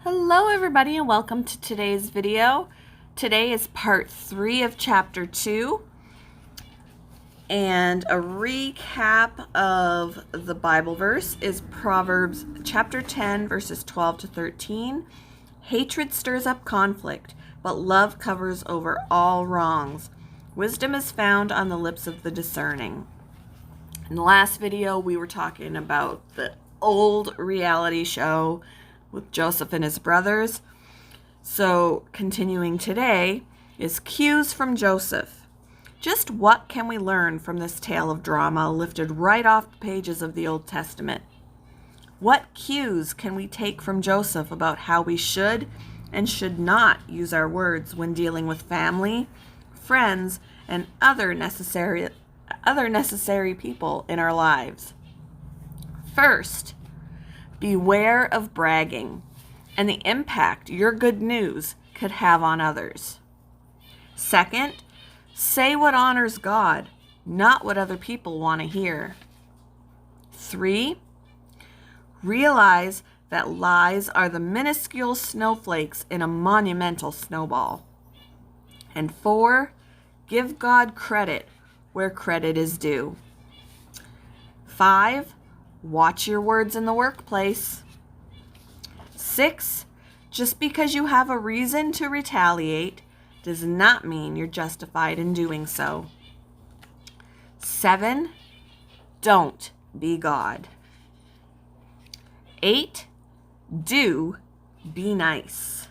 Hello everybody and welcome to today's video. Today is part 3 of chapter 2 and a recap of the Bible verse is Proverbs chapter 10 verses 12 to 13. Hatred stirs up conflict, but love covers over all wrongs. Wisdom is found on the lips of the discerning. In the last video we were talking about the old reality show with Joseph and his brothers. So continuing today is Cues from Joseph. Just what can we learn from this tale of drama lifted right off the pages of the Old Testament? What cues can we take from Joseph about how we should and should not use our words when dealing with family, friends, and other necessary people in our lives? First, beware of bragging and the impact your good news could have on others. Second, say what honors God, not what other people want to hear. 3, realize that lies are the minuscule snowflakes in a monumental snowball. And 4, give God credit where credit is due. 5, watch your words in the workplace. 6, just because you have a reason to retaliate does not mean you're justified in doing so. 7, don't be God. 8, do be nice.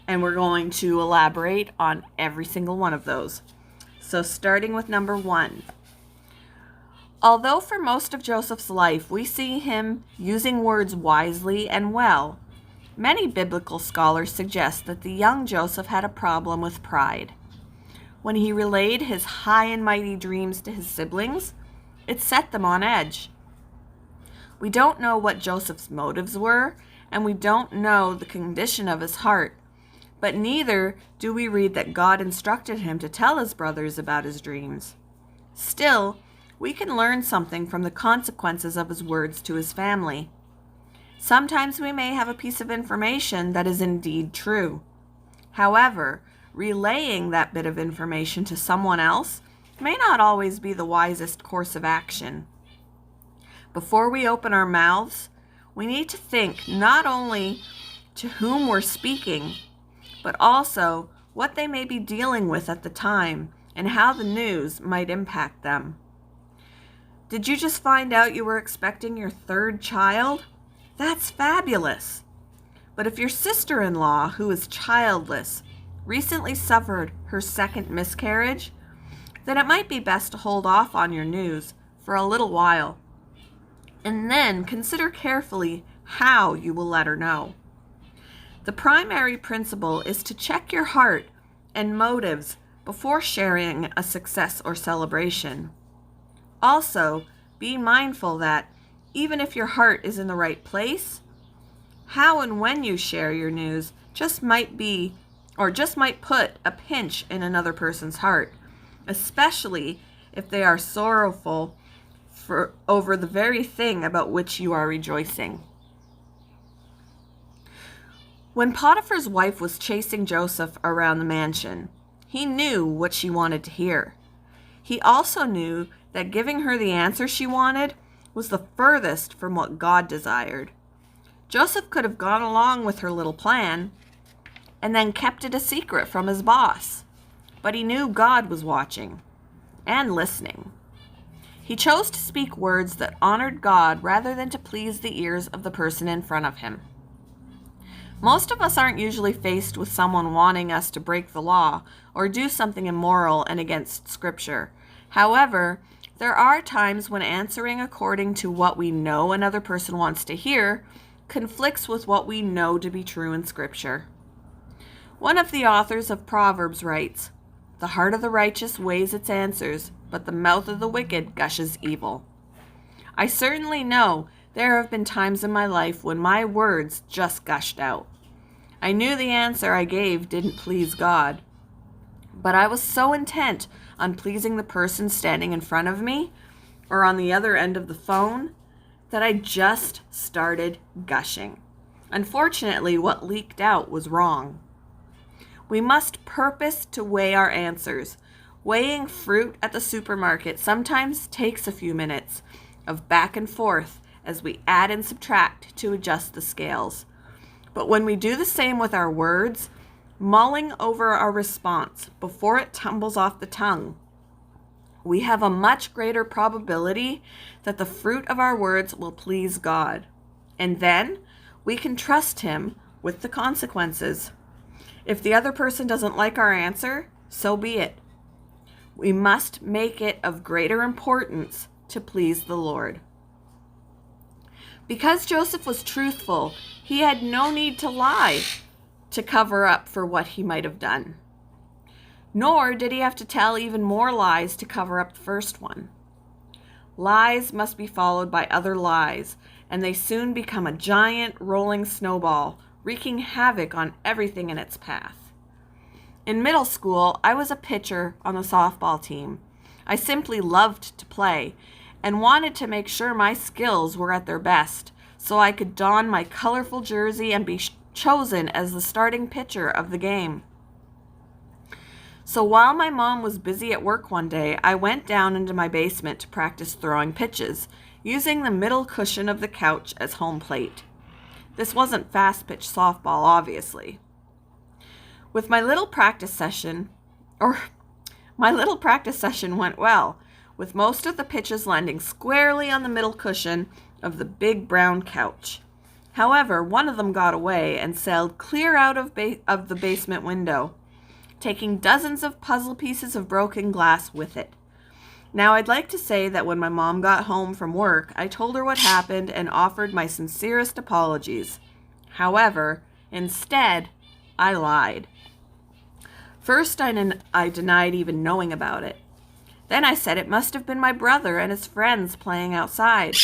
And we're going to elaborate on every single one of those. So starting with number 1. Although for most of Joseph's life we see him using words wisely and well, many biblical scholars suggest that the young Joseph had a problem with pride. When he relayed his high and mighty dreams to his siblings, it set them on edge. We don't know what Joseph's motives were, and we don't know the condition of his heart, but neither do we read that God instructed him to tell his brothers about his dreams. Still, we can learn something from the consequences of his words to his family. Sometimes we may have a piece of information that is indeed true. However, relaying that bit of information to someone else may not always be the wisest course of action. Before we open our mouths, we need to think not only to whom we're speaking, but also what they may be dealing with at the time and how the news might impact them. Did you just find out you were expecting your 3rd child? That's fabulous. But if your sister-in-law, who is childless, recently suffered her 2nd miscarriage, then it might be best to hold off on your news for a little while. And then consider carefully how you will let her know. The primary principle is to check your heart and motives before sharing a success or celebration. Also, be mindful that even if your heart is in the right place, how and when you share your news just might put a pinch in another person's heart, especially if they are sorrowful over the very thing about which you are rejoicing. When Potiphar's wife was chasing Joseph around the mansion, he knew what she wanted to hear. He also knew that giving her the answer she wanted was the furthest from what God desired. Joseph could have gone along with her little plan and then kept it a secret from his boss, but he knew God was watching and listening. He chose to speak words that honored God rather than to please the ears of the person in front of him. Most of us aren't usually faced with someone wanting us to break the law or do something immoral and against Scripture. However, there are times when answering according to what we know another person wants to hear conflicts with what we know to be true in Scripture. One of the authors of Proverbs writes, "The heart of the righteous weighs its answers, but the mouth of the wicked gushes evil." I certainly know there have been times in my life when my words just gushed out. I knew the answer I gave didn't please God, but I was so intent on pleasing the person standing in front of me or on the other end of the phone that I just started gushing. Unfortunately, what leaked out was wrong. We must purpose to weigh our answers. Weighing fruit at the supermarket sometimes takes a few minutes of back and forth as we add and subtract to adjust the scales. But when we do the same with our words, mulling over our response before it tumbles off the tongue, we have a much greater probability that the fruit of our words will please God. And then we can trust Him with the consequences. If the other person doesn't like our answer, so be it. We must make it of greater importance to please the Lord. Because Joseph was truthful, he had no need to lie to cover up for what he might have done. Nor did he have to tell even more lies to cover up the first one. Lies must be followed by other lies, and they soon become a giant rolling snowball, wreaking havoc on everything in its path. In middle school, I was a pitcher on the softball team. I simply loved to play and wanted to make sure my skills were at their best so I could don my colorful jersey and be chosen as the starting pitcher of the game. So while my mom was busy at work one day, I went down into my basement to practice throwing pitches, using the middle cushion of the couch as home plate. This wasn't fast pitch softball, obviously. My little practice session went well, with most of the pitches landing squarely on the middle cushion of the big brown couch. However, one of them got away and sailed clear out of the basement window, taking dozens of puzzle pieces of broken glass with it. Now, I'd like to say that when my mom got home from work, I told her what happened and offered my sincerest apologies. However, instead, I lied. First, I denied even knowing about it. Then I said it must have been my brother and his friends playing outside.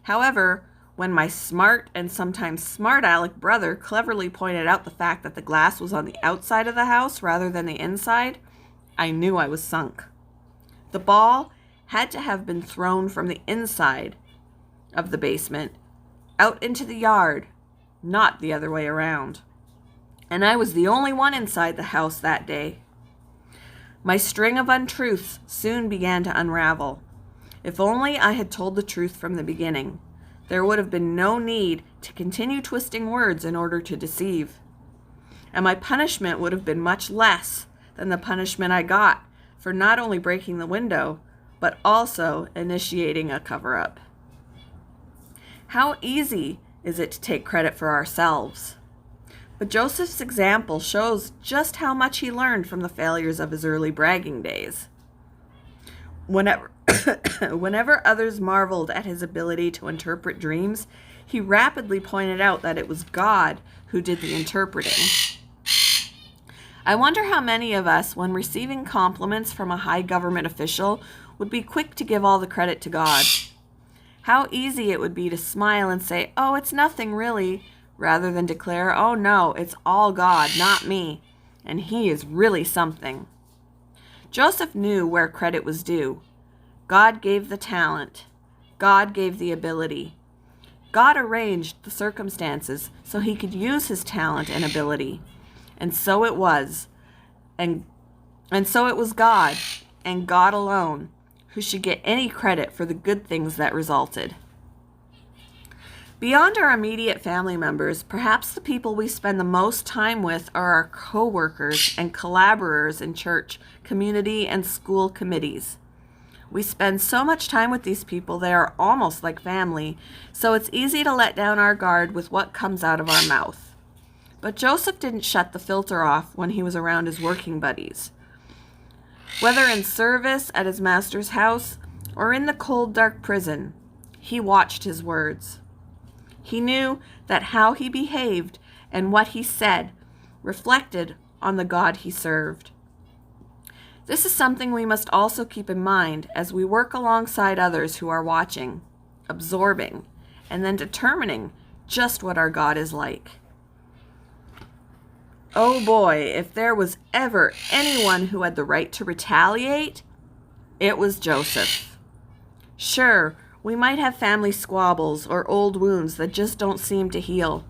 However, when my smart and sometimes smart aleck brother cleverly pointed out the fact that the glass was on the outside of the house rather than the inside, I knew I was sunk. The ball had to have been thrown from the inside of the basement out into the yard, not the other way around. And I was the only one inside the house that day. My string of untruths soon began to unravel. If only I had told the truth from the beginning, there would have been no need to continue twisting words in order to deceive. And my punishment would have been much less than the punishment I got for not only breaking the window, but also initiating a cover-up. How easy is it to take credit for ourselves? But Joseph's example shows just how much he learned from the failures of his early bragging days. Whenever others marveled at his ability to interpret dreams, he rapidly pointed out that it was God who did the interpreting. I wonder how many of us, when receiving compliments from a high government official, would be quick to give all the credit to God. How easy it would be to smile and say, "Oh, it's nothing really," rather than declare, "Oh no, it's all God, not me, and He is really something." Joseph knew where credit was due. God gave the talent. God gave the ability. God arranged the circumstances so he could use his talent and ability. And so it was. And so it was God, and God alone, who should get any credit for the good things that resulted. Beyond our immediate family members, perhaps the people we spend the most time with are our co-workers and collaborators in church, community, and school committees. We spend so much time with these people, they are almost like family, so it's easy to let down our guard with what comes out of our mouth. But Joseph didn't shut the filter off when he was around his working buddies. Whether in service at his master's house or in the cold, dark prison, he watched his words. He knew that how he behaved and what he said reflected on the God he served. This is something we must also keep in mind as we work alongside others who are watching, absorbing, and then determining just what our God is like. Oh boy, if there was ever anyone who had the right to retaliate, it was Joseph. Sure, We might have family squabbles or old wounds that just don't seem to heal.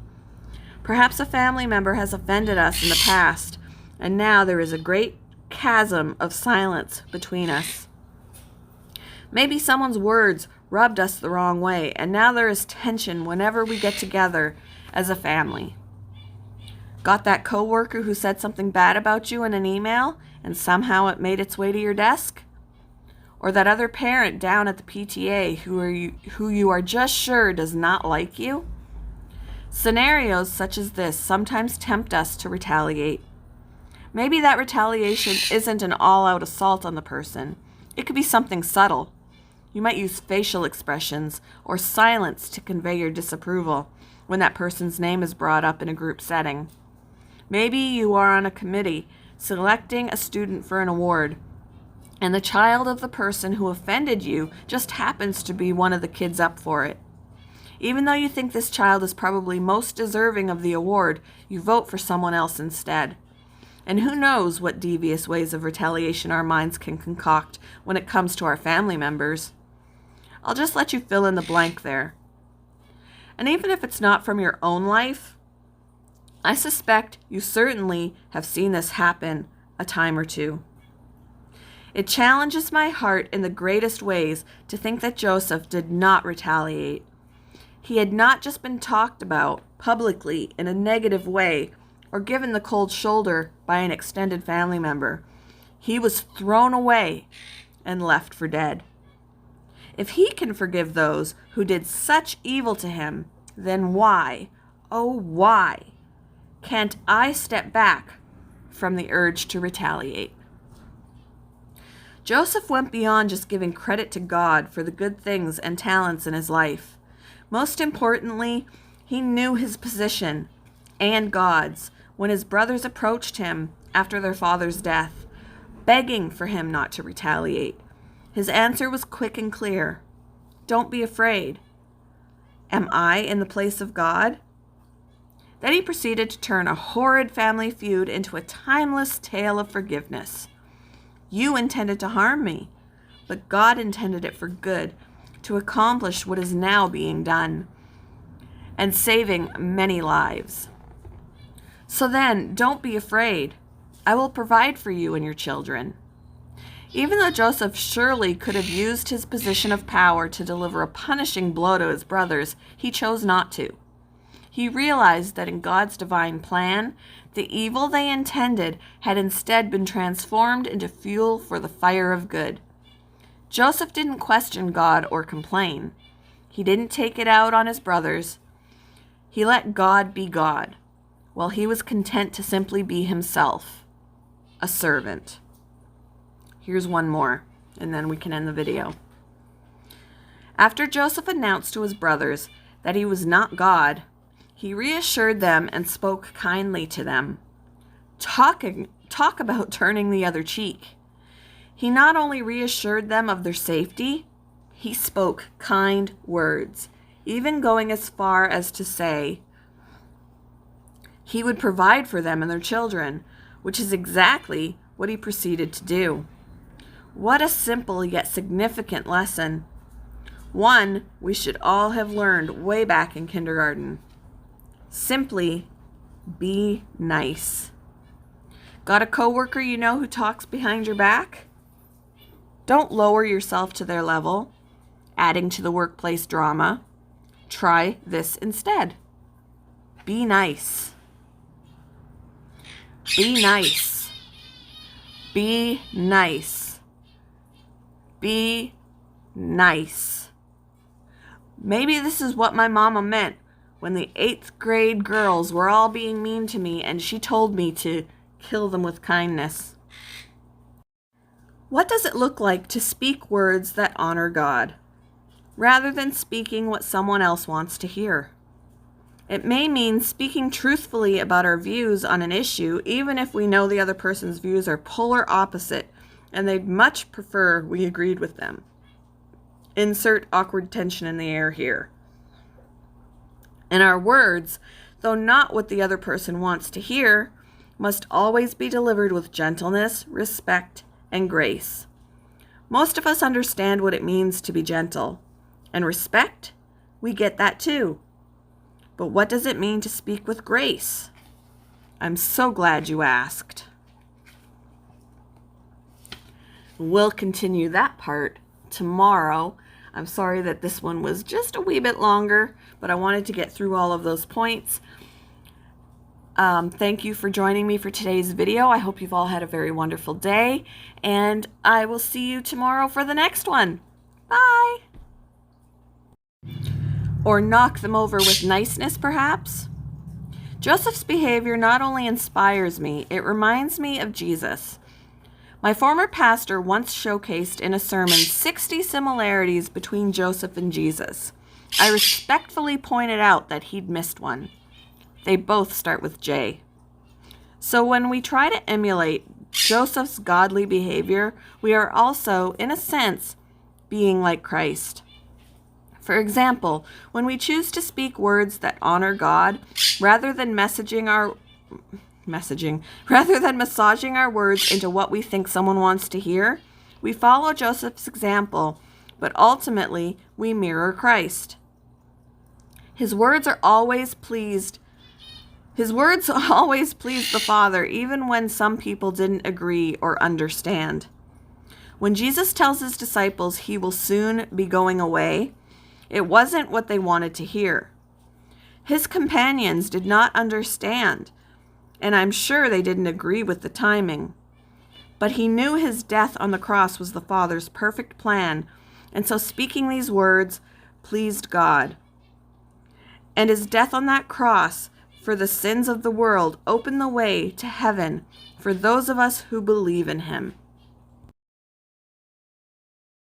Perhaps a family member has offended us in the past, and now there is a great chasm of silence between us. Maybe someone's words rubbed us the wrong way, and now there is tension whenever we get together as a family. Got that coworker who said something bad about you in an email, and somehow it made its way to your desk? Or that other parent down at the PTA who you are just sure does not like you? Scenarios such as this sometimes tempt us to retaliate. Maybe that retaliation isn't an all-out assault on the person. It could be something subtle. You might use facial expressions or silence to convey your disapproval when that person's name is brought up in a group setting. Maybe you are on a committee selecting a student for an award, and the child of the person who offended you just happens to be one of the kids up for it. Even though you think this child is probably most deserving of the award, you vote for someone else instead. And who knows what devious ways of retaliation our minds can concoct when it comes to our family members. I'll just let you fill in the blank there. And even if it's not from your own life, I suspect you certainly have seen this happen a time or two. It challenges my heart in the greatest ways to think that Joseph did not retaliate. He had not just been talked about publicly in a negative way or given the cold shoulder by an extended family member. He was thrown away and left for dead. If he can forgive those who did such evil to him, then why, oh why, can't I step back from the urge to retaliate? Joseph went beyond just giving credit to God for the good things and talents in his life. Most importantly, he knew his position and God's when his brothers approached him after their father's death, begging for him not to retaliate. His answer was quick and clear. Don't be afraid. Am I in the place of God? Then he proceeded to turn a horrid family feud into a timeless tale of forgiveness. You intended to harm me, but God intended it for good, to accomplish what is now being done, and saving many lives. So then, don't be afraid. I will provide for you and your children. Even though Joseph surely could have used his position of power to deliver a punishing blow to his brothers, he chose not to. He realized that in God's divine plan, the evil they intended had instead been transformed into fuel for the fire of good. Joseph didn't question God or complain. He didn't take it out on his brothers. He let God be God, while he was content to simply be himself, a servant. Here's one more, and then we can end the video. After Joseph announced to his brothers that he was not God, he reassured them and spoke kindly to them. Talk about turning the other cheek. He not only reassured them of their safety, he spoke kind words, even going as far as to say he would provide for them and their children, which is exactly what he proceeded to do. What a simple yet significant lesson. One we should all have learned way back in kindergarten. Simply be nice. Got a coworker you know who talks behind your back? Don't lower yourself to their level, adding to the workplace drama. Try this instead. Be nice. Be nice. Be nice. Be nice. Maybe this is what my mama meant when the 8th grade girls were all being mean to me and she told me to kill them with kindness. What does it look like to speak words that honor God, rather than speaking what someone else wants to hear? It may mean speaking truthfully about our views on an issue, even if we know the other person's views are polar opposite and they'd much prefer we agreed with them. Insert awkward tension in the air here. And our words, though not what the other person wants to hear, must always be delivered with gentleness, respect, and grace. Most of us understand what it means to be gentle, And respect, we get that too. But what does it mean to speak with grace? I'm so glad you asked. We'll continue that part tomorrow. I'm sorry that this one was just a wee bit longer, but I wanted to get through all of those points. Thank you for joining me for today's video. I hope you've all had a very wonderful day, and I will see you tomorrow for the next one. Bye! Or knock them over with niceness, perhaps? Joseph's behavior not only inspires me, it reminds me of Jesus. My former pastor once showcased in a sermon 60 similarities between Joseph and Jesus. I respectfully pointed out that he'd missed one. They both start with J. So when we try to emulate Joseph's godly behavior, we are also, in a sense, being like Christ. For example, when we choose to speak words that honor God, rather than massaging our words into what we think someone wants to hear, we follow Joseph's example, but ultimately we mirror Christ. His words always pleased the Father, even when some people didn't agree or understand. When Jesus tells his disciples he will soon be going away, it wasn't what they wanted to hear. His companions did not understand, and I'm sure they didn't agree with the timing. But he knew his death on the cross was the Father's perfect plan, and so speaking these words pleased God. And his death on that cross for the sins of the world opened the way to heaven for those of us who believe in him.